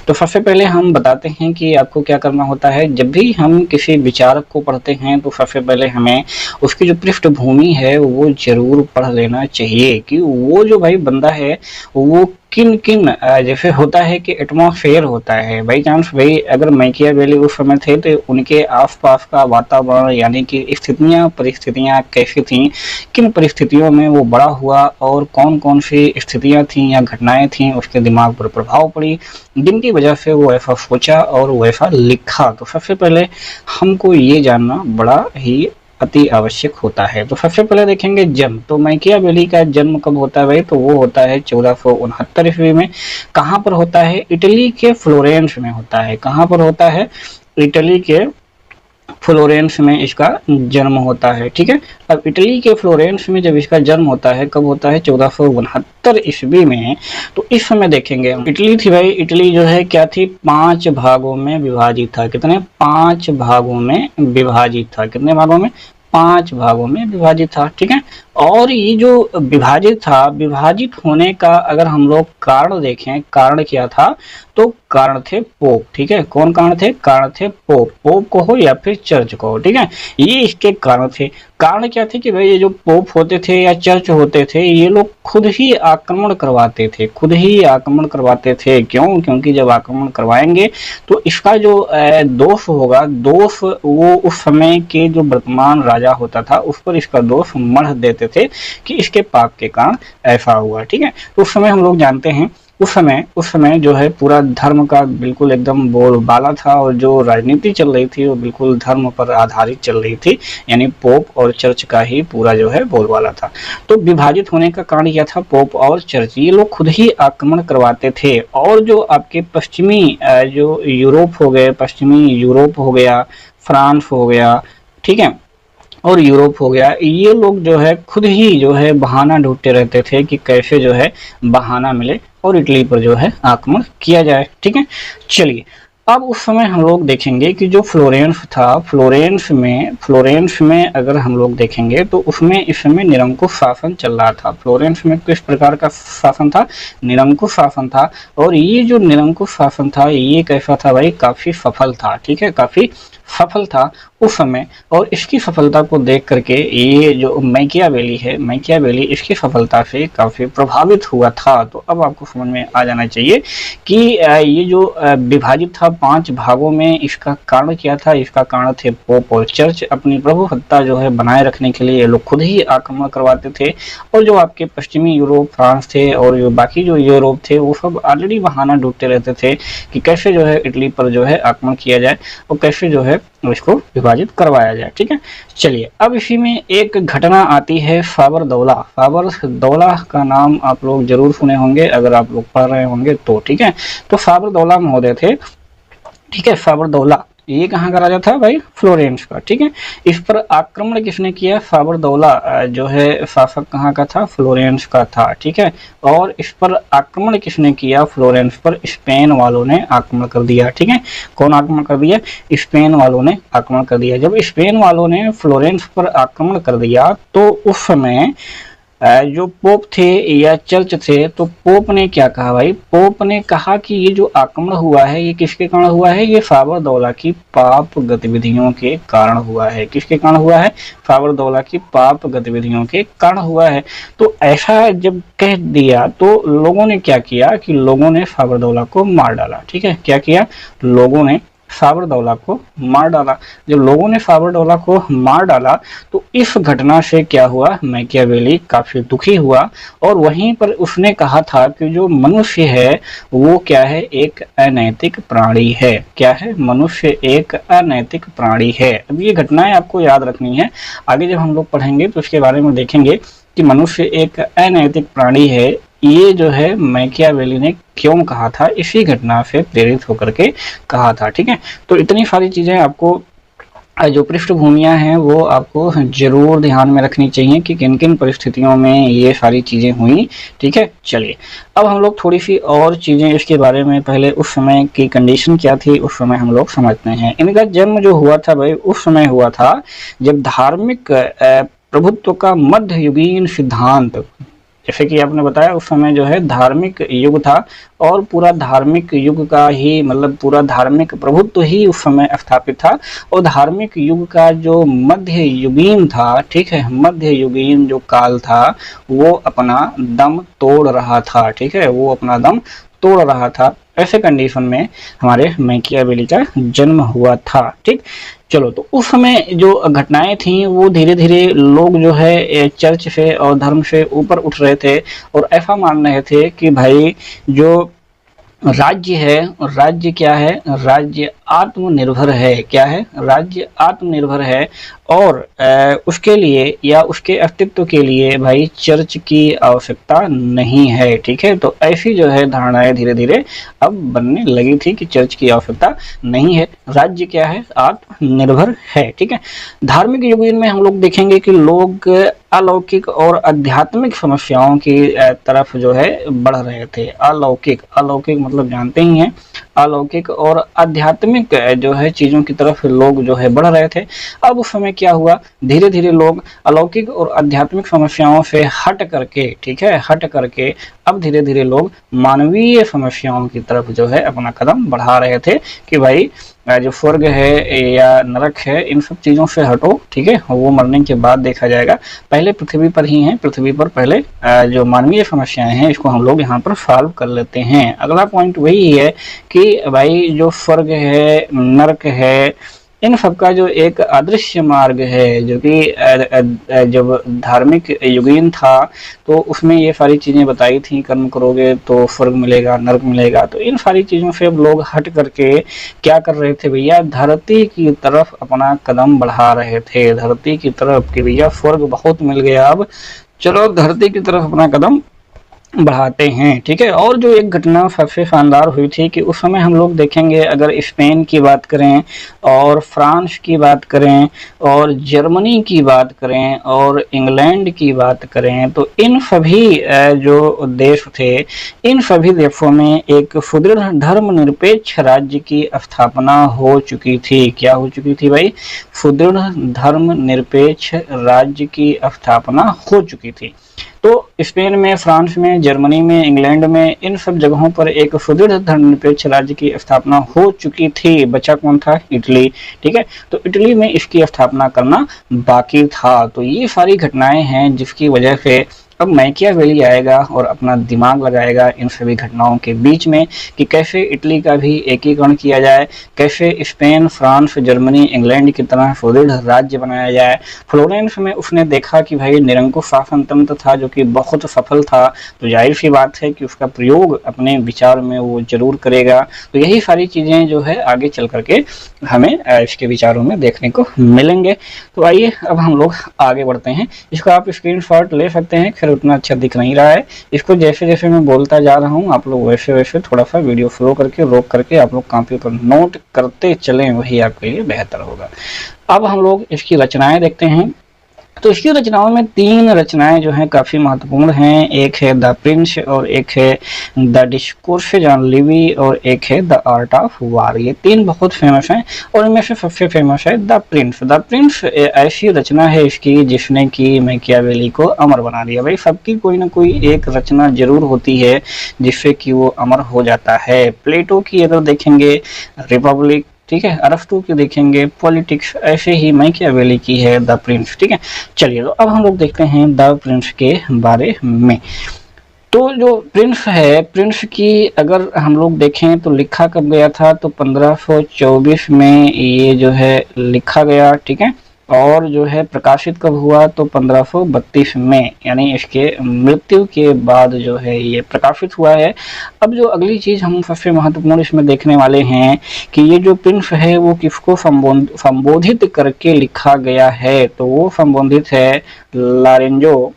तो सबसे पहले हम बताते हैं कि आपको क्या करना होता है। जब भी हम किसी विचारक को पढ़ते हैं तो सबसे पहले हमें उसकी जो पृष्ठभूमि है वो ज़रूर पढ़ लेना चाहिए कि वो जो भाई बंदा है वो किन किन जैसे होता है कि एटमॉस्फेयर होता है, बाई चांस भाई अगर मैकियावेली उस समय थे तो उनके आसपास का वातावरण यानी कि स्थितियाँ परिस्थितियाँ कैसी थीं, किन परिस्थितियों में वो बड़ा हुआ और कौन कौन सी स्थितियाँ थीं या घटनाएं थीं उसके दिमाग पर प्रभाव पड़ी जिनकी वजह से वो ऐसा सोचा और वैसा लिखा। तो सबसे पहले हमको ये जानना बड़ा ही अति आवश्यक होता है। तो सबसे पहले देखेंगे जन्म। तो मैकियावेली का जन्म कब होता है भाई? तो वो होता है 1469 ईस्वी में। कहाँ पर होता है? इटली के फ्लोरेंस में होता है। कहाँ पर होता है? इटली के फ्लोरेंस में इसका जन्म होता है। ठीक है, अब इटली के फ्लोरेंस में जब इसका जन्म होता है, कब होता है? 1469 ईस्वी में। तो इस समय देखेंगे इटली थी भाई, इटली जो है क्या थी? 5 भागों में विभाजित था। कितने? 5 भागों में विभाजित था। कितने भागों में? 5 भागों में विभाजित था। ठीक है, और ये जो विभाजित था, विभाजित होने का अगर हम लोग कारण देखें, कारण क्या था? तो कारण थे पोप। ठीक है, कौन कारण थे? कारण थे पोप। पोप को हो या फिर चर्च को हो। ठीक है, ये इसके कारण थे। कारण क्या थे कि भाई ये जो पोप होते थे या चर्च होते थे ये लोग खुद ही आक्रमण करवाते थे, खुद ही आक्रमण करवाते थे। क्यों? क्योंकि जब आक्रमण करवाएंगे तो इसका जो दोष होगा, दोष वो उस समय के जो वर्तमान राजा होता था उस पर इसका दोष मढ़ देते थे कि इसके पाप के कारण ऐसा हुआ। ठीक है, तो उस समय हम लोग जानते हैं उस समय जो है पूरा धर्म का बिल्कुल एकदम बोलबाला था और जो राजनीति चल रही थी वो बिल्कुल धर्म पर आधारित चल रही थी, यानी पोप और चर्च का ही पूरा जो है बोलबाला था। तो विभाजित होने का कारण क्या था? पोप और चर्च, ये लोग खुद ही आक्रमण करवाते थे। और जो आपके पश्चिमी जो यूरोप हो गए, पश्चिमी यूरोप हो गया, फ्रांस हो गया, ठीक है, और यूरोप हो गया, ये लोग जो है खुद ही जो है बहाना ढूंढते रहते थे कि कैसे जो है बहाना मिले और इटली पर जो है आक्रमण किया जाए। ठीक है, चलिए अब उस समय हम लोग देखेंगे कि जो फ्लोरेंस था, फ्लोरेंस में अगर हम लोग देखेंगे तो उसमें इस समय निरंकुश शासन चल रहा था। फ्लोरेंस में किस प्रकार का शासन था? निरंकुश शासन था। और ये जो निरंकुश शासन था ये कैसा था भाई? काफी सफल था। ठीक है, काफी सफल था उस समय। और इसकी सफलता को देख करके ये जो मैकियावेली है, मैकियावेली इसकी सफलता से काफी प्रभावित हुआ था। तो अब आपको समझ में आ जाना चाहिए कि ये जो विभाजित था 5 भागों में, इसका कारण क्या था? इसका कारण थे पोप और चर्च। अपनी प्रभुसत्ता जो है बनाए रखने के लिए ये लोग खुद ही आक्रमण करवाते थे। और जो आपके पश्चिमी यूरोप, फ्रांस थे और जो बाकी जो यूरोप थे वो सब ऑलरेडी बहाना ढूंढते रहते थे कि कैसे जो है इटली पर जो है आक्रमण किया जाए और कैसे जो है इसको विभाजित करवाया जाए। ठीक है, चलिए अब इसी में एक घटना आती है फाबरदौला। फाबरदौला का नाम आप लोग जरूर सुने होंगे अगर आप लोग पढ़ रहे होंगे तो। ठीक है, तो फाबरदौला महोदय थे। ठीक है, फाबरदौला ये कहाँ का राजा था भाई? फ्लोरेंस का। ठीक है, इस पर आक्रमण किसने किया? फाबरदौला जो है शासक कहाँ का था? फ्लोरेंस का था। ठीक है, और इस पर आक्रमण किसने किया? फ्लोरेंस पर स्पेन वालों ने आक्रमण कर दिया। ठीक है, कौन आक्रमण कर दिया? स्पेन वालों ने आक्रमण कर दिया। जब स्पेन वालों ने फ्लोरेंस पर आक्रमण कर दिया तो उस समय जो पोप थे या चर्च थे, तो पोप ने क्या कहा भाई? पोप ने कहा कि ये जो आक्रमण हुआ है ये किसके कारण हुआ है? ये फाबरदौला की पाप गतिविधियों के कारण हुआ है। किसके कारण हुआ है? फाबरदौला की पाप गतिविधियों के कारण हुआ है। तो ऐसा जब कह दिया तो लोगों ने क्या किया कि लोगों ने फाबरदौला को मार डाला। ठीक है, क्या किया? लोगों ने फाबरदौला को मार डाला। जब लोगों ने फाबरदौला को मार डाला तो इस घटना से क्या हुआ? मैकियावेली काफी दुखी हुआ और वहीं पर उसने कहा था कि जो मनुष्य है वो क्या है? एक अनैतिक प्राणी है। क्या है? मनुष्य एक अनैतिक प्राणी है। अब ये घटनाएं आपको याद रखनी है, आगे जब हम लोग पढ़ेंगे तो इसके बारे में देखेंगे कि मनुष्य एक अनैतिक प्राणी है। ये जो है मैकियावेली ने क्यों कहा था? इसी घटना से प्रेरित होकर के कहा था। ठीक है, तो इतनी सारी चीजें आपको जो पृष्ठभूमियां हैं वो आपको जरूर ध्यान में रखनी चाहिए कि किन किन परिस्थितियों में ये सारी चीजें हुई। ठीक है, चलिए अब हम लोग थोड़ी सी और चीजें इसके बारे में, पहले उस समय की कंडीशन क्या थी उस समय हम लोग समझते हैं। इनका जन्म जो हुआ था भाई उस समय हुआ था जब धार्मिक प्रभुत्व का मध्ययुगीन सिद्धांत जैसे कि आपने बताया उस समय जो है धार्मिक युग था और पूरा धार्मिक युग का ही मतलब पूरा धार्मिक प्रभुत्व ही उस समय स्थापित था और धार्मिक युग का जो मध्य युगीन था, ठीक है, मध्य युगीन जो काल था वो अपना दम तोड़ रहा था, ठीक है, वो अपना दम तोड़ रहा था। ऐसे कंडीशन में हमारे मैकियावेली का जन्म हुआ था। ठीक, चलो, तो उस समय जो घटनाएं थी वो धीरे धीरे लोग जो है चर्च से और धर्म से ऊपर उठ रहे थे और ऐसा मान रहे थे कि भाई जो राज्य है, राज्य क्या है, राज्य आत्मनिर्भर है। क्या है? राज्य आत्मनिर्भर है और उसके लिए या उसके अस्तित्व के लिए भाई चर्च की आवश्यकता नहीं है। ठीक है, तो ऐसी जो है धारणाएं धीरे धीरे अब बनने लगी थी कि चर्च की आवश्यकता नहीं है, राज्य क्या है, आत्मनिर्भर है। ठीक है, धार्मिक युग में हम लोग देखेंगे कि लोग अलौकिक और आध्यात्मिक समस्याओं की तरफ जो है बढ़ रहे थे। अलौकिक, अलौकिक मतलब जानते ही हैं, अलौकिक और आध्यात्मिक जो है चीजों की तरफ लोग जो है बढ़ रहे थे। अब उस समय क्या हुआ, धीरे धीरे लोग अलौकिक और आध्यात्मिक समस्याओं से हट करके, ठीक है, हट करके अब धीरे धीरे लोग मानवीय समस्याओं की तरफ जो है अपना कदम बढ़ा रहे थे कि भाई जो स्वर्ग है या नरक है इन सब चीजों से हटो, ठीक है, वो मरने के बाद देखा जाएगा, पहले पृथ्वी पर ही है, पृथ्वी पर पहले जो मानवीय समस्याएं हैं इसको हम लोग यहाँ पर सॉल्व कर लेते हैं। अगला पॉइंट वही है कि भाई जो स्वर्ग है, नरक है, इन सबका जो एक अदृश्य मार्ग है, जो कि जब धार्मिक युगीन था तो उसमें ये सारी चीजें बताई थी, कर्म करोगे तो स्वर्ग मिलेगा, नरक मिलेगा। तो इन सारी चीजों से अब लोग हट करके क्या कर रहे थे भैया, धरती की तरफ अपना कदम बढ़ा रहे थे, धरती की तरफ, कि भैया स्वर्ग बहुत मिल गया, अब चलो धरती की तरफ अपना कदम बढ़ाते हैं। ठीक है, और जो एक घटना सबसे शानदार हुई थी कि उस समय हम लोग देखेंगे, अगर स्पेन की बात करें और फ्रांस की बात करें और जर्मनी की बात करें और इंग्लैंड की बात करें, तो इन सभी जो देश थे, इन सभी देशों में एक सुदृढ़ धर्मनिरपेक्ष राज्य की स्थापना हो चुकी थी। क्या हो चुकी थी भाई? सुदृढ़ धर्मनिरपेक्ष राज्य की स्थापना हो चुकी थी। तो स्पेन में, फ्रांस में, जर्मनी में, इंग्लैंड में, इन सब जगहों पर एक सुदृढ़ धर्मनिरपेक्ष राज्य की स्थापना हो चुकी थी। बचा कौन था? इटली। ठीक है, तो इटली में इसकी स्थापना करना बाकी था। तो ये सारी घटनाएं हैं जिसकी वजह से अब मैकियावेली आएगा और अपना दिमाग लगाएगा इन सभी घटनाओं के बीच में कि कैसे इटली का भी एकीकरण किया जाए, कैसे स्पेन, फ्रांस, जर्मनी, इंग्लैंड की तरह सुदृढ़ राज्य बनाया जाए। फ्लोरेंस में उसने देखा कि भाई निरंकुश शासन तंत्र था जो कि बहुत सफल था, तो जाहिर सी बात है कि उसका प्रयोग अपने विचार में वो जरूर करेगा। तो यही सारी चीजें जो है आगे चल करके हमें इसके विचारों में देखने को मिलेंगे। तो आइए अब हम लोग आगे बढ़ते हैं। इसको आप स्क्रीनशॉट ले सकते हैं, खैर उतना अच्छा दिख नहीं रहा है। इसको जैसे जैसे मैं बोलता जा रहा हूँ आप लोग वैसे वैसे थोड़ा सा वीडियो फ्लो करके रोक करके आप लोग कॉपी पर नोट करते चलें, वही आपके लिए बेहतर होगा। अब हम लोग इसकी रचनाएं देखते हैं। तो इसकी रचनाओं में 3 रचनाएं जो हैं काफी महत्वपूर्ण हैं। एक है द प्रिंस और एक है द डिस्कोर्सेज ऑन लिवी और एक है द आर्ट ऑफ वार। ये 3 बहुत फेमस हैं और इनमें से सबसे फेमस है द प्रिंस। द प्रिंस ऐसी रचना है इसकी जिसने कि मैकियावेली को अमर बना दिया। भाई सबकी कोई ना कोई एक रचना जरूर होती है जिससे कि वो अमर हो जाता है। प्लेटो की अगर देखेंगे रिपब्लिक, ठीक है, अरस्तु की देखेंगे पॉलिटिक्स, ऐसे ही मैकियावेली की है द प्रिंस। ठीक है, चलिए तो अब हम लोग देखते हैं द प्रिंस के बारे में। तो जो प्रिंस है, प्रिंस की अगर हम लोग देखें तो लिखा कब गया था, तो 1524 में ये जो है लिखा गया। ठीक है, और जो है प्रकाशित कब हुआ, तो 1532 में, यानी इसके मृत्यु के बाद जो है ये प्रकाशित हुआ है। अब जो अगली चीज हम सबसे महत्वपूर्ण इसमें देखने वाले हैं कि ये जो प्रिंस है वो किसको संबोधित करके लिखा गया है, तो वो संबोधित है लारेंजो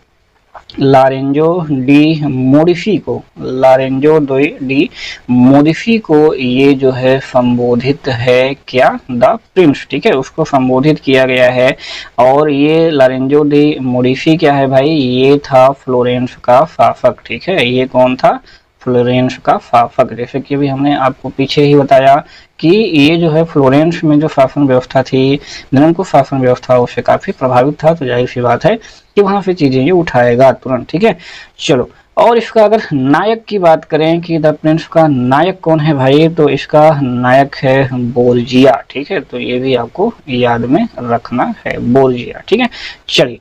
डी मोडिफी को, लारेंजो डी मोडिफी को ये जो है संबोधित है। क्या? The Prince. ठीक है, उसको संबोधित किया गया है। और ये लारेंजो डी मोडिफी क्या है भाई? ये था फ्लोरेंस का शासक। ठीक है, ये कौन था? फ्लोरेंस का फाफक। जैसे कि अभी हमने आपको पीछे ही बताया कि ये जो है फ्लोरेंस में जो शासन व्यवस्था थी, निरंकुश शासन व्यवस्था, उससे काफी प्रभावित था, तो जाहिर सी बात है कि वहां से चीजें ये उठाएगा तुरंत। ठीक है, चलो। और इसका अगर नायक की बात करें कि द प्रिंस का नायक कौन है भाई, तो इसका नायक है बोर्जिया। ठीक है, तो ये भी आपको याद में रखना है, बोर्जिया। ठीक है, चलिए।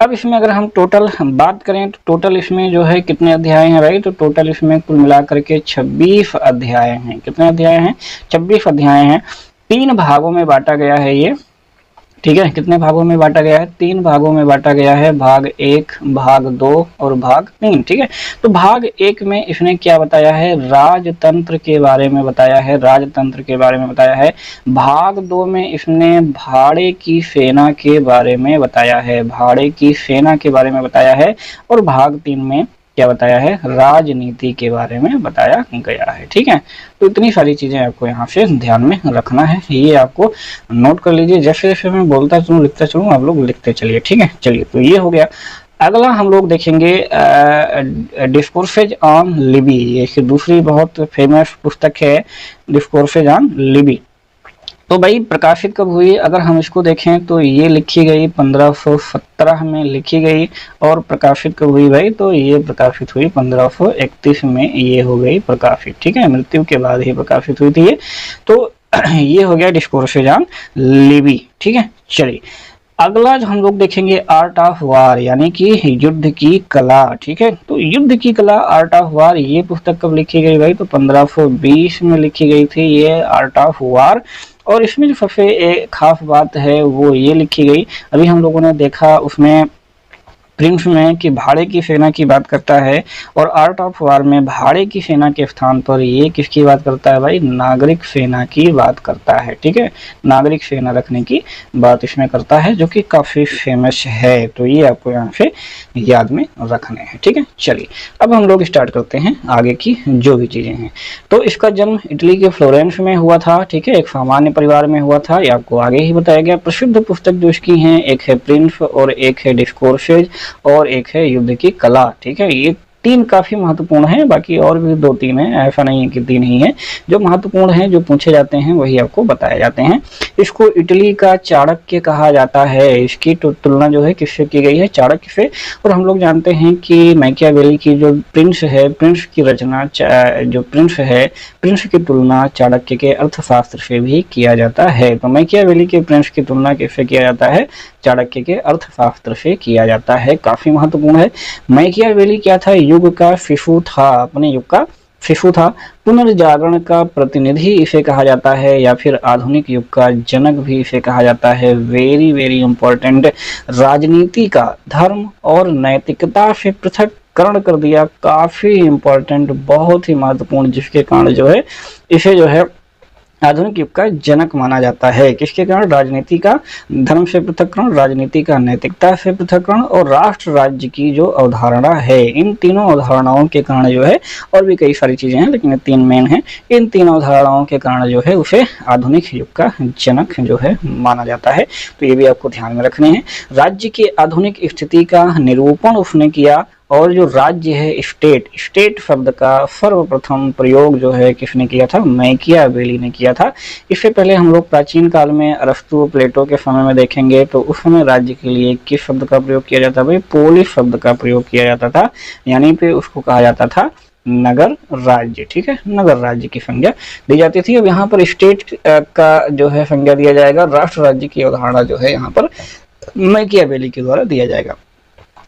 अब इसमें अगर हम टोटल बात करें तो टोटल इसमें जो है कितने अध्याय हैं भाई, तो टोटल इसमें कुल मिलाकर के 26 अध्याय हैं। कितने अध्याय हैं? 26 अध्याय हैं। 3 भागों में बांटा गया है ये। ठीक है, कितने भागों में बांटा गया है? 3 भागों में बांटा गया है, भाग 1, भाग 2 और भाग 3। ठीक है, तो भाग 1 में इसने क्या बताया है? राजतंत्र के बारे में बताया है, राजतंत्र के बारे में बताया है। भाग 2 में इसने भाड़े की सेना के बारे में बताया है, भाड़े की सेना के बारे में बताया है। और भाग 3 में क्या बताया है? राजनीति के बारे में बताया गया है। ठीक है, तो इतनी सारी चीजें आपको यहाँ से ध्यान में रखना है, ये आपको नोट कर लीजिए। जैसे जैसे मैं बोलता चलूँ, लिखता चलूँ, आप लोग लिखते चलिए। ठीक है, चलिए, तो ये हो गया। अगला हम लोग देखेंगे डिस्कोर्सेज ऑन लिबी। ये दूसरी बहुत फेमस पुस्तक है, डिस्कोर्सेज ऑन लिबी। तो भाई प्रकाशित कब हुई? अगर हम इसको देखें तो ये लिखी गई 1517 में लिखी गई। और प्रकाशित कब हुई भाई? तो ये प्रकाशित हुई 1531 में ये हो गई प्रकाशित। ठीक है, मृत्यु के बाद ही प्रकाशित हुई थी ये। तो ये हो गया डिस्कोर्सेज ऑन लिबी। ठीक है, चलिए। अगला जो हम लोग देखेंगे आर्ट ऑफ वार, यानी कि युद्ध की कला। ठीक है, तो युद्ध की कला, आर्ट ऑफ वार, ये पुस्तक कब लिखी गई भाई? तो 1520 में लिखी गई थी ये आर्ट ऑफ वार। और इसमें जो सबसे खास बात है वो ये लिखी गई, अभी हम लोगों ने देखा उसमें प्रिंस में कि भाड़े की सेना की बात करता है, और आर्ट ऑफ वार में भाड़े की सेना के स्थान पर ये किसकी बात करता है भाई? नागरिक सेना की बात करता है। ठीक है, नागरिक सेना रखने की बात इसमें करता है, जो कि काफी फेमस है। तो ये आपको यहाँ से याद में रखने हैं। ठीक है, चलिए अब हम लोग स्टार्ट करते हैं आगे की जो भी चीजें हैं। तो इसका जन्म इटली के फ्लोरेंस में हुआ था। ठीक है, एक सामान्य परिवार में हुआ था, ये आपको आगे ही बताया गया। प्रसिद्ध पुस्तक जो इसकी हैं, एक है प्रिंस और एक है डिस्कोर्सेज और एक है युद्ध की कला। ठीक है, ये 3 काफी महत्वपूर्ण है, बाकी और भी 2-3 है, ऐसा नहीं है कि 3 ही है। जो महत्वपूर्ण है, जो पूछे जाते हैं, वही आपको बताए जाते हैं। इसको इटली का चाणक्य कहा जाता है। इसकी तुलना जो है किससे की गई है? चाणक्य से। और हम लोग जानते हैं कि मैकियावेली की जो प्रिंस है, प्रिंस की रचना जो प्रिंस है, प्रिंस की तुलना चाणक्य के अर्थशास्त्र से भी किया जाता है। तो मैकियावेली के प्रिंस की तुलना किससे किया जाता है? चाणक्य के अर्थशास्त्र से किया जाता है। काफी महत्वपूर्ण है। मैकियावेली क्या था? युग का शिशु था, अपने युग का शिशु था। पुनर्जागरण का प्रतिनिधि इसे कहा जाता है, या फिर आधुनिक युग का जनक भी इसे कहा जाता है। Very very important. राजनीति का धर्म और नैतिकता से पृथक करण कर दिया, काफी इंपॉर्टेंट, बहुत ही महत्वपूर्ण, जिसके कारण जो है इसे जो है आधुनिक युग का जनक माना जाता है। किसके कारण? राजनीति का धर्म से पृथककरण, राजनीति का नैतिकता से पृथककरण और राष्ट्र राज्य की जो अवधारणा है, इन तीनों अवधारणाओं के कारण जो है, और भी कई सारी चीजें हैं लेकिन 3 मेन हैं, इन तीनों अवधारणाओं के कारण जो है उसे आधुनिक युग का जनक जो है माना जाता है। तो ये भी आपको ध्यान में रखने हैं। राज्य की आधुनिक स्थिति का निरूपण उसने किया। और जो राज्य है, स्टेट, स्टेट शब्द का सर्वप्रथम प्रयोग जो है किसने किया था? मैकियावेली ने किया था। इससे पहले हम लोग प्राचीन काल में अरस्तु, प्लेटो के समय में देखेंगे तो उस समय राज्य के लिए किस शब्द का प्रयोग किया जाता भाई? पोलिस शब्द का प्रयोग किया जाता था, यानी पे उसको कहा जाता था नगर राज्य। ठीक है, नगर राज्य की संज्ञा दी जाती थी। अब यहाँ पर स्टेट का जो है संज्ञा दिया जाएगा, राष्ट्र राज्य की अवधारणा जो है यहाँ पर मैकियावेली के द्वारा दिया जाएगा।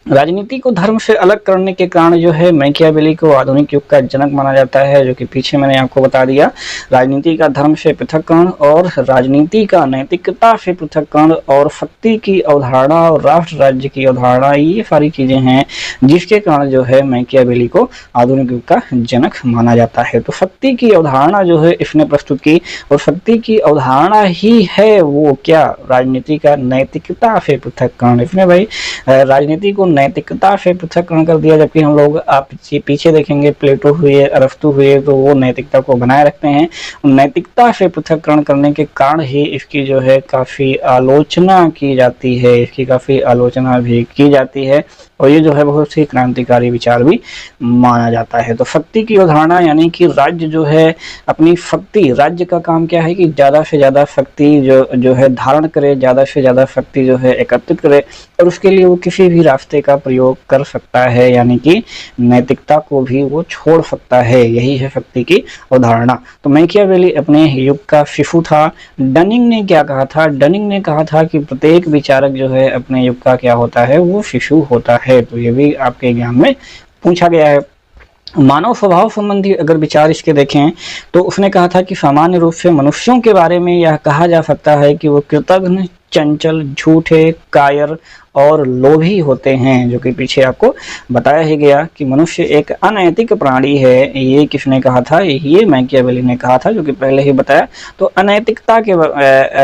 राजनीति को धर्म से अलग करने के कारण जो है मैकियावेली को आधुनिक युग का जनक माना जाता है, जो कि पीछे मैंने आपको बता दिया। राजनीति का धर्म से पृथककरण और राजनीति का नैतिकता से पृथककरण और शक्ति की अवधारणा और राष्ट्र राज्य की अवधारणा, ये सारी चीजें हैं जिसके कारण जो है मैकियावेली को आधुनिक युग का जनक माना जाता है। तो शक्ति की अवधारणा जो है इसने प्रस्तुत की, और शक्ति की अवधारणा ही है वो क्या? राजनीति का नैतिकता से पृथककरण। इसमें भाई राजनीति को नैतिकता से पृथककरण कर दिया, जबकि हम लोग आप पीछे देखेंगे प्लेटो हुए, अरस्तु हुए, तो वो नैतिकता को बनाए रखते हैं। नैतिकता से पृथककरण करने के कारण ही इसकी जो है काफी आलोचना की जाती है, इसकी काफी आलोचना भी की जाती है। और ये जो है बहुत ही क्रांतिकारी विचार भी माना जाता है। तो शक्ति की अवधारणा यानी कि राज्य जो है अपनी शक्ति, राज्य का काम क्या है कि ज़्यादा से ज़्यादा शक्ति जो है धारण करे, ज़्यादा से ज़्यादा शक्ति जो है एकत्रित करे, और उसके लिए वो किसी भी रास्ते का प्रयोग कर सकता है, यानी कि नैतिकता को भी वो छोड़ सकता है। यही है शक्ति की अवधारणा। तो मैकियावेली अपने युग का शिशु था। डनिंग ने क्या कहा था? डनिंग ने कहा था कि प्रत्येक विचारक जो है अपने युग का क्या होता है, वो शिशु होता है। तो ये भी आपके एग्जाम में पूछा गया है। मानव स्वभाव संबंधी अगर विचार इसके देखें तो उसने कहा था कि सामान्य रूप से मनुष्यों के बारे में यह कहा जा सकता है कि वो कृतघ्न, चंचल, झूठे, कायर और लोभी होते हैं, जो कि पीछे आपको बताया ही गया कि मनुष्य एक अनैतिक प्राणी है। ये किसने कहा था? ये मैकियावेली ने कहा था, जो कि पहले ही बताया। तो अनैतिकता के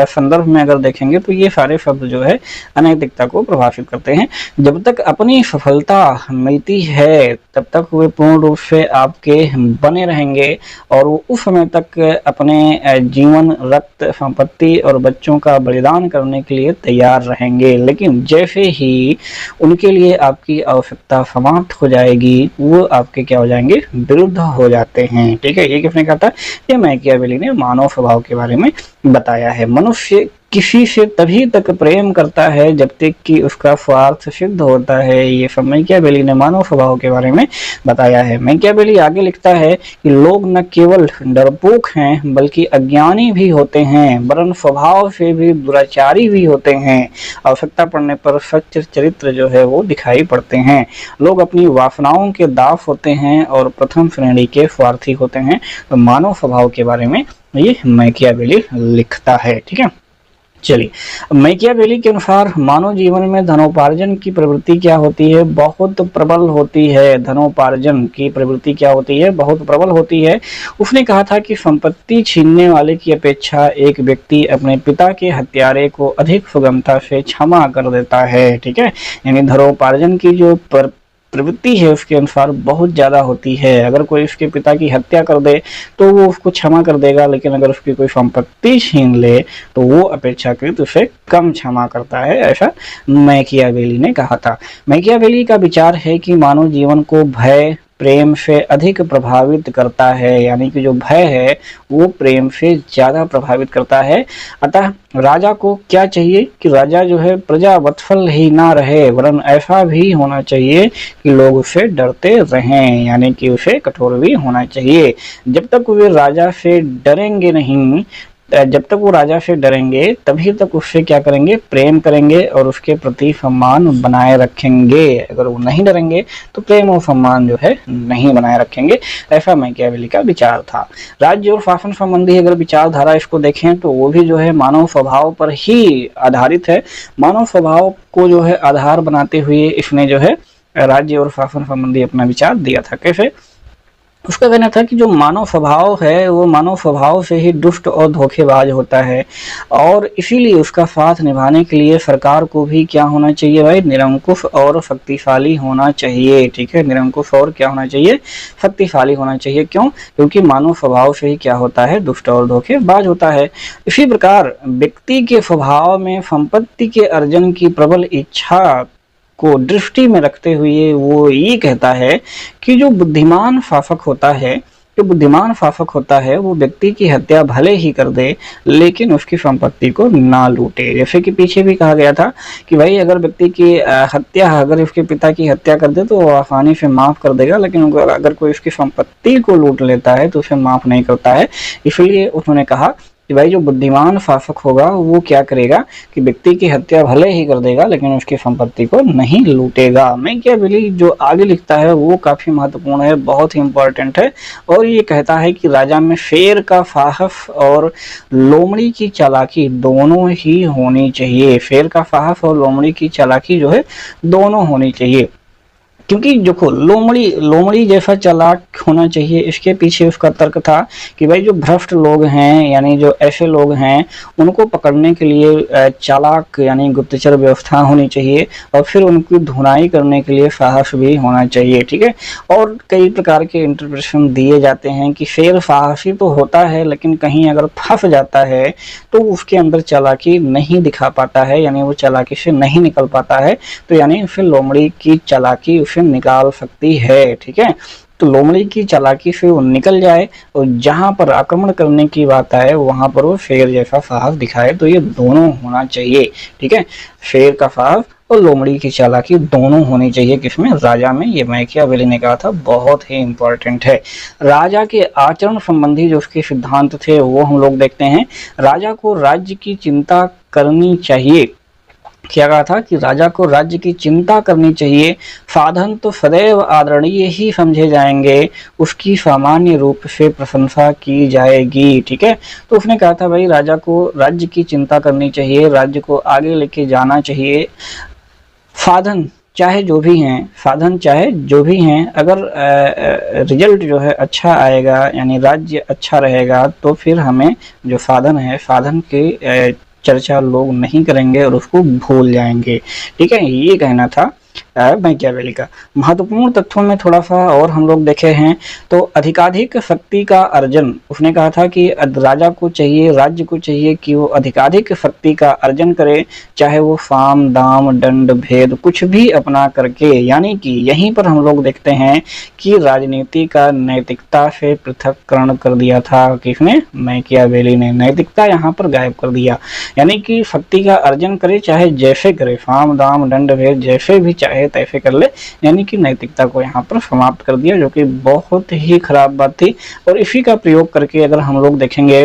संदर्भ में अगर देखेंगे तो ये सारे शब्द जो है अनैतिकता को प्रभावित करते हैं। जब तक अपनी सफलता मिलती है तब तक वे पूर्ण रूप से आपके बने रहेंगे और वो उस समय तक अपने जीवन, रक्त, संपत्ति और बच्चों का बलिदान करने के लिए तैयार रहेंगे। लेकिन जैसे ही उनके लिए आपकी आवश्यकता समाप्त हो जाएगी, वो आपके क्या हो जाएंगे? विरुद्ध हो जाते हैं। ठीक है, ये किसने कहा था? ये मैकियावेली ने मानव स्वभाव के बारे में बताया है। मनुष्य किसी से तभी तक प्रेम करता है जब तक कि उसका स्वार्थ सिद्ध होता है। ये सब मैकियावेली ने मानव स्वभाव के बारे में बताया है। मैकियावेली आगे लिखता है कि लोग न केवल डरपोक हैं बल्कि अज्ञानी भी होते हैं, वरन स्वभाव से भी दुराचारी भी होते हैं। आवश्यकता पड़ने पर सच्चे चरित्र जो है वो दिखाई पड़ते हैं। लोग अपनी वासनाओं के दास होते हैं और प्रथम श्रेणी के स्वार्थी होते हैं। तो मानव स्वभाव के बारे में ये मैकियावेली लिखता है। ठीक है, चलिए, मैकियावेली के अनुसार मानव जीवन में धनोपार्जन की प्रवृत्ति क्या होती है? बहुत प्रबल होती है। धनोपार्जन की प्रवृत्ति क्या होती है? बहुत प्रबल होती है। उसने कहा था कि संपत्ति छीनने वाले की अपेक्षा एक व्यक्ति अपने पिता के हत्यारे को अधिक सुगमता से क्षमा कर देता है। ठीक है, यानी धनोपार्जन की जो प्रवृत्ति है उसके अनुसार बहुत ज़्यादा होती है। अगर कोई उसके पिता की हत्या कर दे तो वो उसको क्षमा कर देगा, लेकिन अगर उसकी कोई संपत्ति छीन ले तो वो अपेक्षाकृत उसे कम क्षमा करता है। ऐसा मैकियावेली ने कहा था। मैकियावेली का विचार है कि मानव जीवन को भय प्रेम से अधिक प्रभावित करता है, यानी कि जो भय है वो प्रेम से ज़्यादा प्रभावित करता है। अतः राजा को क्या चाहिए कि राजा जो है प्रजा वत्सल ही ना रहे, वरन ऐसा भी होना चाहिए कि लोग उसे डरते रहें, यानी कि उसे कठोर भी होना चाहिए। जब तक वे राजा से डरेंगे नहीं, जब तक वो राजा से डरेंगे तभी तक उससे क्या करेंगे? प्रेम करेंगे और उसके प्रति सम्मान बनाए रखेंगे। अगर वो नहीं डरेंगे तो प्रेम और सम्मान जो है नहीं बनाए रखेंगे। ऐसा मैकियावेली का विचार था। राज्य और शासन संबंधी अगर विचारधारा इसको देखें तो वो भी जो है मानव स्वभाव पर ही आधारित है। मानव स्वभाव को जो है आधार बनाते हुए इसने जो है राज्य और शासन संबंधी अपना विचार दिया था। कैसे? उसका कहना था कि जो मानव स्वभाव है वो मानव स्वभाव से ही दुष्ट और धोखेबाज होता है, और इसीलिए उसका साथ निभाने के लिए सरकार को भी क्या होना चाहिए भाई? निरंकुश और शक्तिशाली होना चाहिए। ठीक है, निरंकुश और क्या होना चाहिए? शक्तिशाली होना चाहिए। क्यों? क्योंकि मानव स्वभाव से ही क्या होता है? दुष्ट और धोखेबाज होता है। इसी प्रकार व्यक्ति के स्वभाव में संपत्ति के अर्जन की प्रबल इच्छा को दृष्टि में रखते हुए वो ये कहता है कि जो बुद्धिमान शासक होता है, जो बुद्धिमान शासक होता है वो व्यक्ति की हत्या भले ही कर दे लेकिन उसकी संपत्ति को ना लूटे। जैसे कि पीछे भी कहा गया था कि भाई अगर व्यक्ति की हत्या, अगर उसके पिता की हत्या कर दे तो वो आसानी से माफ कर देगा, लेकिन अगर कोई उसकी संपत्ति को लूट लेता है तो उसे माफ नहीं करता है। इसलिए उन्होंने कहा कि भाई जो बुद्धिमान शासक होगा वो क्या करेगा कि व्यक्ति की हत्या भले ही कर देगा लेकिन उसकी संपत्ति को नहीं लूटेगा। मैकियावेली जो आगे लिखता है वो काफी महत्वपूर्ण है, बहुत ही इंपॉर्टेंट है, और ये कहता है कि राजा में शेर का साहस और लोमड़ी की चालाकी दोनों ही होनी चाहिए। शेर का साहस और लोमड़ी की चालाकी जो है दोनों होनी चाहिए। क्योंकि देखो लोमड़ी लोमड़ी जैसा चालाक होना चाहिए, इसके पीछे उसका तर्क था कि भाई जो भ्रष्ट लोग हैं यानी जो ऐसे लोग हैं उनको पकड़ने के लिए चालाक यानी गुप्तचर व्यवस्था होनी चाहिए और फिर उनकी धुनाई करने के लिए साहस भी होना चाहिए, ठीक है। और कई प्रकार के इंटरप्रिटेशन दिए जाते हैं कि शेर साहसी तो होता है लेकिन कहीं अगर फंस जाता है तो उसके अंदर चालाकी नहीं दिखा पाता है, यानी वो चालाकी से नहीं निकल पाता है, तो यानी फिर लोमड़ी की चालाकी उसे निकाल सकती है, ठीक है। तो लोमड़ी की चालाकी से वो निकल जाए और जहां पर आक्रमण करने की बात आए वहां पर वो शेर जैसा साहस दिखाए, तो ये दोनों होना चाहिए, ठीक है। शेर का साहस और लोमड़ी की चालाकी दोनों होनी चाहिए किसमें, राजा में। ये मैकियावेली ने कहा था, बहुत ही इंपॉर्टेंट है। राजा के आचरण संबंधी जो उसके सिद्धांत थे वो हम लोग देखते हैं। राजा को राज्य की चिंता करनी चाहिए, क्या कहा था कि राजा को राज्य की चिंता करनी चाहिए, साधन तो सदैव आदरणीय ही समझे जाएंगे, उसकी सामान्य रूप से प्रशंसा की जाएगी, ठीक है। तो उसने कहा था भाई राजा को राज्य की चिंता करनी चाहिए, राज्य को आगे लेके जाना चाहिए, साधन चाहे जो भी हैं, साधन चाहे जो भी हैं, अगर रिजल्ट जो है अच्छा आएगा यानी राज्य अच्छा रहेगा तो फिर हमें जो साधन है साधन के चर्चा लोग नहीं करेंगे और उसको भूल जाएंगे, ठीक है। ये कहना था मैकियावेली का। महत्वपूर्ण तथ्यों में थोड़ा सा और हम लोग देखे हैं तो अधिकाधिक शक्ति का अर्जन, उसने कहा था कि राजा को चाहिए, राज्य को चाहिए कि वो अधिकाधिक शक्ति का अर्जन करे, चाहे वो साम दाम दंड भेद कुछ भी अपना करके, यानी कि यहीं पर हम लोग देखते हैं कि राजनीति का नैतिकता से पृथककरण कर दिया था किसने, मैकियावेली ने। नैतिकता यहाँ पर गायब कर दिया, यानी कि शक्ति का अर्जन करे चाहे जैसे करे, साम दाम दंड भेद जैसे भी चाहे तैसे कर ले, यानी कि नैतिकता को यहाँ पर समाप्त कर दिया, जो कि बहुत ही खराब बात थी। और इसी का प्रयोग करके अगर हम लोग देखेंगे,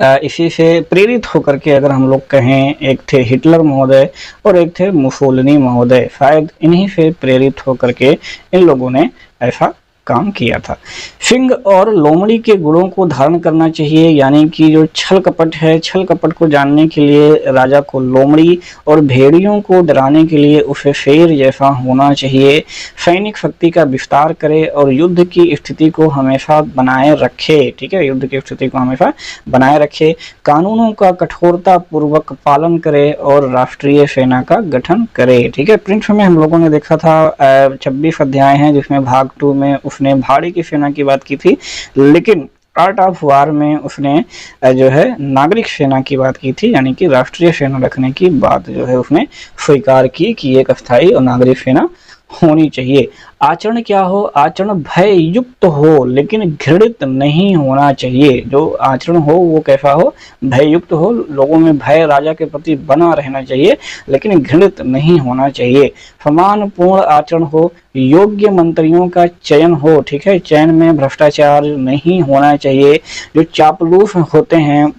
इसी से प्रेरित होकर के अगर हम लोग कहें, एक थे हिटलर महोदय और एक थे मुसोलिनी महोदय, शायद इन्हीं से प्रेरित होकर के इन लोगों ने ऐसा काम किया था। सिंह और लोमड़ी के गुणों को धारण करना चाहिए, यानी कि जो छल कपट है, छल कपट को जानने के लिए राजा को लोमड़ी और भेड़ियों को डराने के लिए उसे शेर जैसा होना चाहिए। सैनिक शक्ति का विस्तार करे और युद्ध की स्थिति को हमेशा बनाए रखे, ठीक है, युद्ध की स्थिति को हमेशा बनाए रखे। कानूनों का कठोरता पूर्वक पालन करे और राष्ट्रीय सेना का गठन करे, ठीक है। प्रिंट में हम लोगों ने देखा था 26 अध्याय हैं जिसमें भाग 2 में उसने भाड़ी की सेना की बात की थी, लेकिन आर्ट ऑफ वार में उसने जो है नागरिक सेना की बात की थी, यानी कि राष्ट्रीय सेना रखने की बात जो है उसने स्वीकार की कि एक अस्थायी और नागरिक सेना होनी चाहिए। आचरण क्या हो, आचरण भय युक्त हो लेकिन घृणित नहीं होना चाहिए। जो आचरण हो वो कैसा हो, भय युक्त हो, लोगों में भय राजा के प्रति बना रहना चाहिए लेकिन घृणित नहीं होना चाहिए। सम्मानपूर्ण आचरण हो, योग्य मंत्रियों का चयन हो, ठीक है, चयन में भ्रष्टाचार नहीं होना चाहिए। जो चापलूस होते हैं,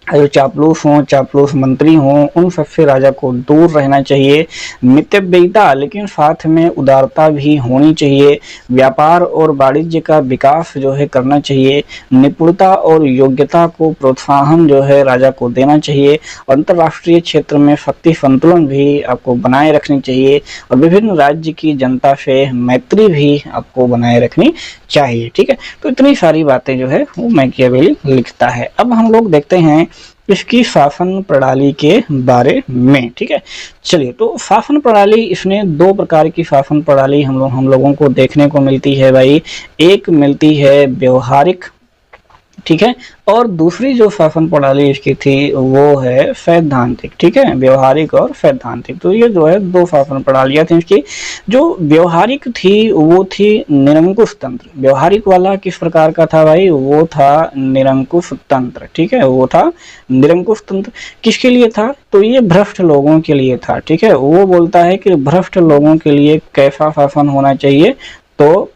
जो चापलूस हों, चापलूस मंत्री हों, उन सबसे राजा को दूर रहना चाहिए। मितव्ययिता लेकिन साथ में उदारता भी होनी चाहिए। व्यापार और वाणिज्य का विकास जो है करना चाहिए। निपुणता और योग्यता को प्रोत्साहन जो है राजा को देना चाहिए। अंतर्राष्ट्रीय क्षेत्र में शक्ति संतुलन भी आपको बनाए रखनी चाहिए और विभिन्न राज्य की जनता से मैत्री भी आपको बनाए रखनी चाहिए, ठीक है। तो इतनी सारी बातें जो है वो मैकियावेली लिखता है। अब हम लोग देखते हैं इसकी शासन प्रणाली के बारे में, ठीक है। चलिए, तो शासन प्रणाली, इसमें 2 प्रकार की शासन प्रणाली हम लोगों को देखने को मिलती है भाई। एक मिलती है व्यवहारिक, ठीक है, और दूसरी जो शासन प्रणाली इसकी थी वो है सैद्धांतिक, ठीक है, व्यवहारिक और सैद्धांतिक। तो ये जो है 2 शासन प्रणालियां थी इसकी। जो व्यवहारिक थी वो थी निरंकुश तंत्र। व्यवहारिक वाला किस प्रकार का था भाई, वो था निरंकुश तंत्र, ठीक है, वो था निरंकुश तंत्र। किसके लिए था, तो ये भ्रष्ट लोगों के लिए था, ठीक है। वो बोलता है कि भ्रष्ट लोगों के लिए कैसा शासन होना चाहिए, तो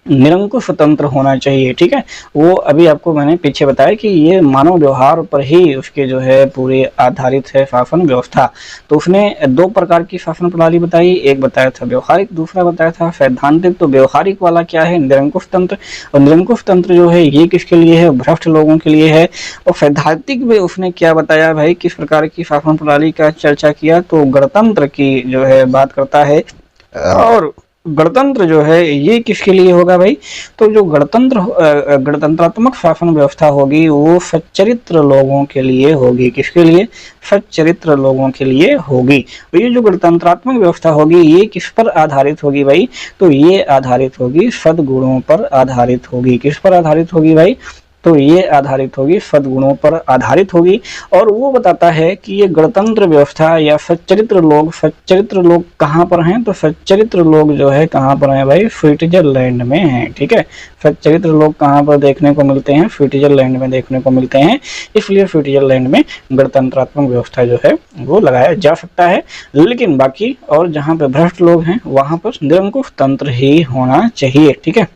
निरंकुश तंत्र होना चाहिए, ठीक है। वो अभी आपको मैंने पीछे बताया कि ये मानव व्यवहार पर ही उसके जो है पूरे आधारित है शासन व्यवस्था। तो उसने 2 प्रकार की शासन प्रणाली बताई, एक बताया था व्यवहारिक, दूसरा बताया था सैद्धांतिक। तो व्यवहारिक वाला क्या है, निरंकुश तंत्र, और निरंकुश तंत्र जो है ये किसके लिए है, भ्रष्ट लोगों के लिए है। और सैद्धांतिक में उसने क्या बताया भाई, किस प्रकार की शासन प्रणाली का चर्चा किया, तो गणतंत्र की जो है बात करता है। और गणतंत्र जो है ये किसके लिए होगा भाई? तो जो गणतंत्रात्मक शासन व्यवस्था होगी वो सच्चरित्र लोगों के लिए होगी। किसके लिए? सच्चरित्र लोगों के लिए होगी। तो ये जो गणतंत्रात्मक व्यवस्था होगी ये किस पर आधारित होगी भाई? तो ये आधारित होगी सद्गुणों पर आधारित होगी। किस पर आधारित होगी भाई? तो ये आधारित होगी सद्गुणों पर आधारित होगी। और वो बताता है कि ये गणतंत्र व्यवस्था या सच्चरित्र लोग कहाँ पर हैं? तो सच्चरित्र लोग जो है कहाँ पर हैं भाई? स्विट्जरलैंड में हैं। ठीक है, सच्चरित्र लोग कहाँ पर देखने को मिलते हैं? स्विट्जरलैंड में देखने को मिलते हैं। इसलिए स्विट्जरलैंड में गणतंत्रात्मक व्यवस्था जो है वो लगाया जा सकता है। लेकिन बाकी और जहाँ पे भ्रष्ट लोग हैं वहां पर निरंकुश तंत्र ही होना चाहिए। ठीक है,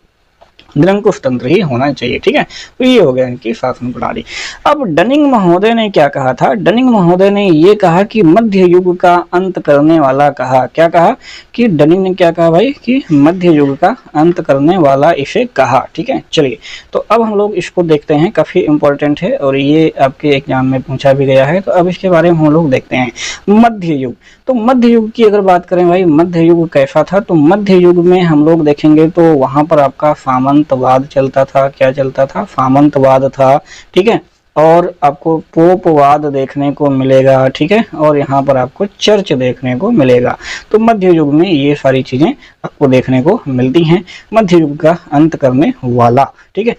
निरंकुश तंत्र ही होना चाहिए। ठीक है, तो ये हो गया इनकी शासन प्रणाली। अब डनिंग महोदय ने क्या कहा था? डनिंग महोदय ने ये कहा कि मध्य युग का अंत करने वाला कहा। क्या कहा? कि डनिंग ने क्या कहा भाई? कि मध्य युग का अंत करने वाला इसे कहा। ठीक है, चलिए तो अब हम लोग इसको देखते हैं, काफी इंपॉर्टेंट है और ये आपके एग्जाम में पूछा भी गया है। तो अब इसके बारे में हम लोग देखते हैं मध्य युग। तो मध्य युग की अगर बात करें भाई, मध्य युग कैसा था? तो मध्य युग में हम लोग देखेंगे तो वहां पर आपका सामंतवाद चलता था। क्या चलता था? सामंतवाद था। ठीक है, और आपको पोपवाद देखने को मिलेगा। ठीक है, और यहाँ पर आपको चर्च देखने को मिलेगा। तो मध्य युग में ये सारी चीजें आपको देखने को मिलती हैं, मध्य युग का अंत करने वाला। ठीक है,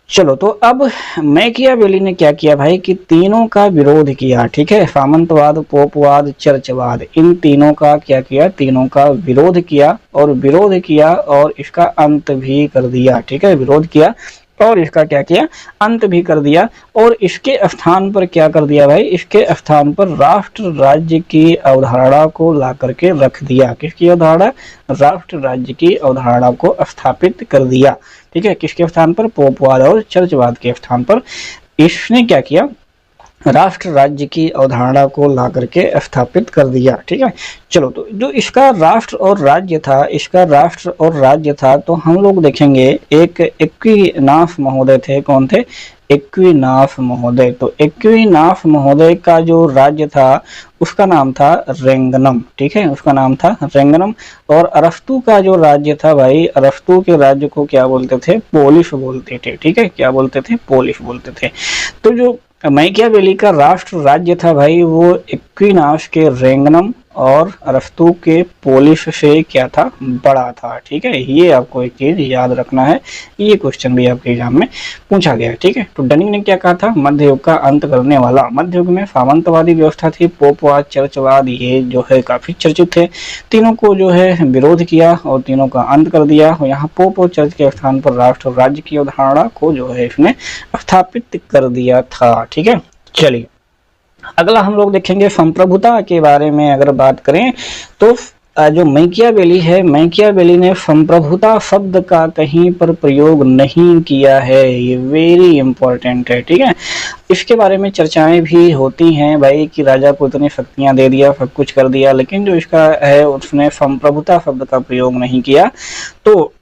चलो तो अब मैकियावेली ने क्या किया भाई? कि तीनों का विरोध किया। ठीक है, सामंतवाद, पोपवाद, चर्चवाद, इन तीनों का क्या किया? तीनों का विरोध किया और इसका अंत भी कर दिया। ठीक है, विरोध किया और इसका क्या किया? अंत भी कर दिया। और इसके स्थान पर क्या कर दिया भाई? इसके स्थान पर राष्ट्र राज्य की अवधारणा को ला करके रख दिया। किसकी अवधारणा? राष्ट्र राज्य की अवधारणा को स्थापित कर दिया। ठीक है, किसके स्थान पर? पोपवाद और चर्चवाद के स्थान पर इसने क्या किया? राष्ट्र राज्य की अवधारणा को ला करके स्थापित कर दिया। ठीक है, चलो तो जो इसका राष्ट्र और राज्य था तो हम लोग देखेंगे एक एक्विनास महोदय थे। कौन थे? एक्विनास महोदय। तो एक्विनास महोदय का जो राज्य था उसका नाम था रेंगनम। ठीक है, उसका नाम था रेंगनम। और अरस्तु का जो राज्य था भाई, अरस्तु के राज्य को क्या बोलते थे? पोलिश बोलते थे। ठीक है, क्या बोलते थे? पोलिश बोलते थे। तो जो मैकियावेली का राष्ट्र राज्य था भाई वो एक्विनास के रेंगनम और अरस्तु के पोलिश से क्या था? बड़ा था। ठीक है, ये आपको एक चीज याद रखना है, ये क्वेश्चन भी आपके एग्जाम में पूछा गया है। ठीक है, तो डनिंग ने क्या कहा था? मध्य युग का अंत करने वाला। मध्य युग में सामंतवादी व्यवस्था थी, पोपवाद, चर्चवाद, ये जो है काफी चर्चित थे। तीनों को जो है विरोध किया और तीनों का अंत कर दिया। और यहाँ पोप और चर्च के स्थान पर राष्ट्र और राज्य की अवधारणा को जो है इसने स्थापित कर दिया था। ठीक है, चलिए अगला हम लोग देखेंगे संप्रभुता के बारे में। अगर बात करें तो जो मैकियावेली है, मैकियावेली ने संप्रभुता शब्द का कहीं पर प्रयोग नहीं किया है। ये वेरी इंपॉर्टेंट है। ठीक है, इसके बारे में चर्चाएं भी होती हैं भाई कि राजा को इतनी शक्तियां दे दिया, सब कुछ कर दिया, लेकिन जो इसका है उसने संप्रभुता शब्द का प्रयोग नहीं किया। तो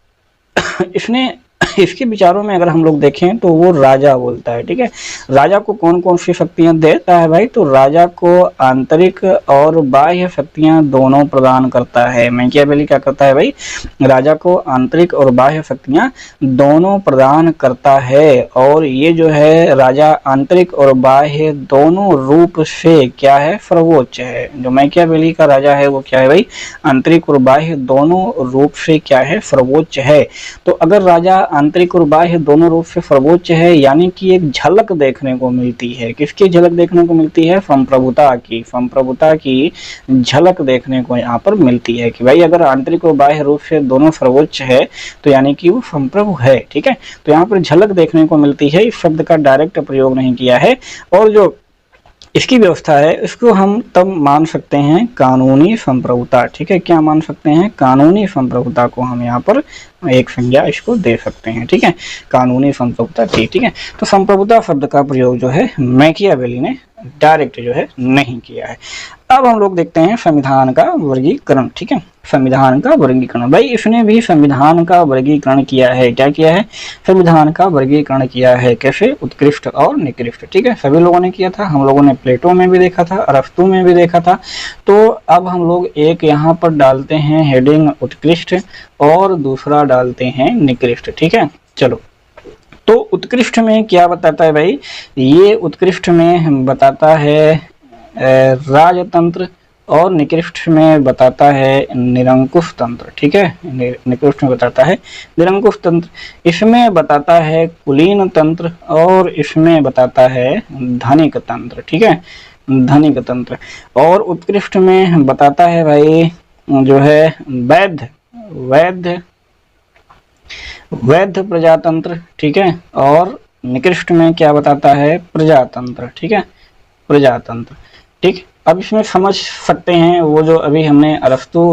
इसने इसके विचारों में अगर हम लोग देखें तो वो राजा बोलता है। ठीक है, राजा को कौन कौन सी शक्तियां देता है भाई? तो राजा को आंतरिक और बाह्य शक्तियां दोनों प्रदान करता है। मैकियावेली क्या करता है भाई? राजा को आंतरिक और बाह्य शक्तियां दोनों प्रदान करता है। और ये जो है राजा आंतरिक और बाह्य दोनों रूप से क्या है? सर्वोच्च है। जो मैकियावेली का राजा है वो क्या है भाई? आंतरिक और बाह्य दोनों रूप से क्या है? सर्वोच्च है। तो अगर राजा आंतरिक और बाह्य दोनों रूप से सर्वोच्च है यानी कि एक झलक देखने को मिलती है। किसकी झलक देखने को मिलती है? संप्रभुता की। संप्रभुता की झलक देखने को यहाँ पर मिलती है कि भाई अगर आंतरिक और बाह्य रूप से दोनों सर्वोच्च है तो यानी कि वो संप्रभु है। ठीक है, तो यहाँ पर झलक देखने को मिलती है। इस शब्द का डायरेक्ट प्रयोग नहीं किया है। और जो इसकी व्यवस्था है इसको हम तब मान सकते हैं कानूनी संप्रभुता। ठीक है, क्या मान सकते हैं? कानूनी संप्रभुता को हम यहाँ पर एक संज्ञा इसको दे सकते हैं। ठीक है, कानूनी संप्रभुता थी। ठीक है, तो संप्रभुता शब्द का प्रयोग जो है मैकियावेली ने डायरेक्ट जो है नहीं किया है। अब हम लोग देखते हैं संविधान का वर्गीकरण। ठीक है, संविधान का वर्गीकरण, भाई इसने भी संविधान का वर्गीकरण किया है। क्या किया है? संविधान का वर्गीकरण किया है। कैसे? उत्कृष्ट और निकृष्ट। ठीक है, सभी लोगों ने किया था, हम लोगों ने प्लेटो में भी देखा था, अरस्तु में भी देखा था। तो अब हम लोग एक यहाँ पर डालते हैं हेडिंग उत्कृष्ट और दूसरा डालते हैं निकृष्ट। ठीक है, चलो, तो उत्कृष्ट में क्या बताता है भाई? ये उत्कृष्ट में बताता है राजतंत्र और निकृष्ट में बताता है निरंकुश तंत्र। ठीक है, निकृष्ट में बताता है निरंकुश तंत्र, इसमें बताता है कुलीन तंत्र और इसमें बताता है धनिक तंत्र। ठीक है, धनिक तंत्र। और उत्कृष्ट में बताता है भाई जो है वैध प्रजातंत्र। ठीक है, और निकृष्ट में क्या बताता है? प्रजातंत्र। ठीक है, प्रजातंत्र। ठीक, अब इसमें समझ सकते हैं वो जो अभी हमने अरस्तु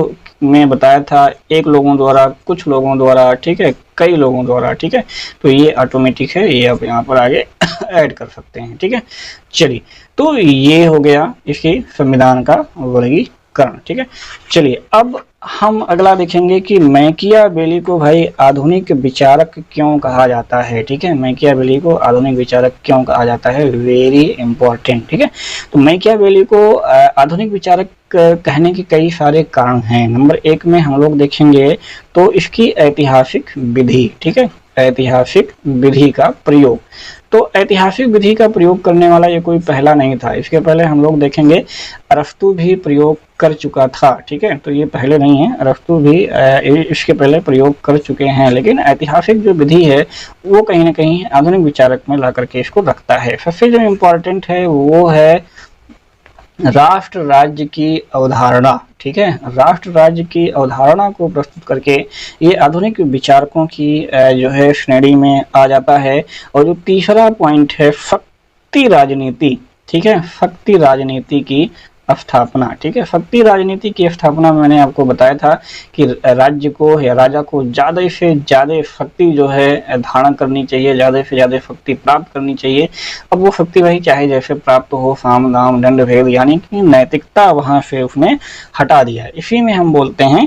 में बताया था, एक लोगों द्वारा, कुछ लोगों द्वारा, ठीक है, कई लोगों द्वारा। ठीक है, तो ये ऑटोमेटिक है, ये आप यहाँ पर आगे ऐड कर सकते हैं। ठीक है, चलिए, तो ये हो गया इसकी संविधान का वर्गीकरण। ठीक है, चलिए अब हम अगला देखेंगे कि मैकियावेली को भाई आधुनिक विचारक क्यों कहा जाता है। ठीक है, मैकियावेली को आधुनिक विचारक क्यों कहा जाता है? Very important. ठीक है, तो मैकियावेली को आधुनिक विचारक कहने के कई सारे कारण हैं। नंबर 1 में हम लोग देखेंगे तो इसकी ऐतिहासिक विधि। ठीक है, ऐतिहासिक विधि का प्रयोग। तो ऐतिहासिक विधि का प्रयोग करने वाला ये कोई पहला नहीं था, इसके पहले हम लोग देखेंगे अरस्तु भी प्रयोग कर चुका था। ठीक है, तो ये पहले नहीं है, अरस्तु भी इसके पहले प्रयोग कर चुके हैं, लेकिन ऐतिहासिक जो विधि है वो कहीं ना कहीं आधुनिक विचारक में ला करके इसको रखता है। सबसे जो इम्पोर्टेंट है वो है राष्ट्र राज्य की अवधारणा। ठीक है, राष्ट्र राज्य की अवधारणा को प्रस्तुत करके ये आधुनिक विचारकों की जो है श्रेणी में आ जाता है। और जो तीसरा पॉइंट है शक्ति राजनीति। ठीक है, शक्ति राजनीति की स्थापना। ठीक है, शक्ति राजनीति की स्थापना में मैंने आपको बताया था कि राज्य को या राजा को ज्यादा से ज्यादा शक्ति जो है धारण करनी चाहिए, ज्यादा से ज्यादा शक्ति प्राप्त करनी चाहिए। अब वो शक्ति वही चाहे जैसे प्राप्त हो, साम दाम दंड भेद, यानी कि नैतिकता वहां से उसने हटा दिया है। इसी में हम बोलते हैं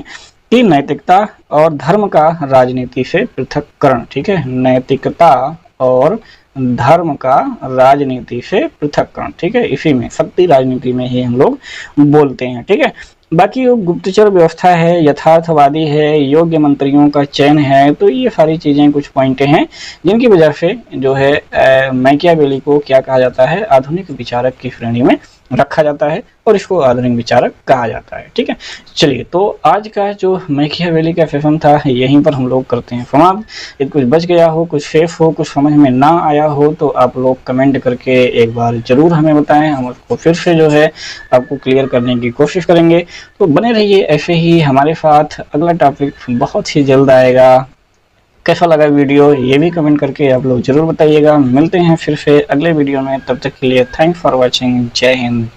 कि नैतिकता और धर्म का राजनीति से पृथककरण। ठीक है, नैतिकता और धर्म का राजनीति से पृथककरण। ठीक है, इसी में शक्ति राजनीति में ही हम लोग बोलते हैं। ठीक है, बाकी वो गुप्तचर व्यवस्था है, यथार्थवादी है, योग्य मंत्रियों का चयन है। तो ये सारी चीजें कुछ पॉइंटें हैं जिनकी वजह से जो है मैकियावेली को क्या कहा जाता है? आधुनिक विचारक की श्रेणी में रखा जाता है और इसको आधुनिक विचारक कहा जाता है। ठीक है, चलिए, तो आज का जो मैकियावेली का सेशन था यहीं पर हम लोग करते हैं समाप्त। यदि कुछ बच गया हो, कुछ सेफ हो, कुछ समझ में ना आया हो तो आप लोग कमेंट करके एक बार जरूर हमें बताएं, हम उसको फिर से जो है आपको क्लियर करने की कोशिश करेंगे। तो बने रहिए ऐसे ही हमारे साथ, अगला टॉपिक बहुत ही जल्द आएगा। कैसा लगा वीडियो ये भी कमेंट करके आप लोग जरूर बताइएगा। मिलते हैं फिर से अगले वीडियो में, तब तक के लिए थैंक्स फॉर वॉचिंग। जय हिंद।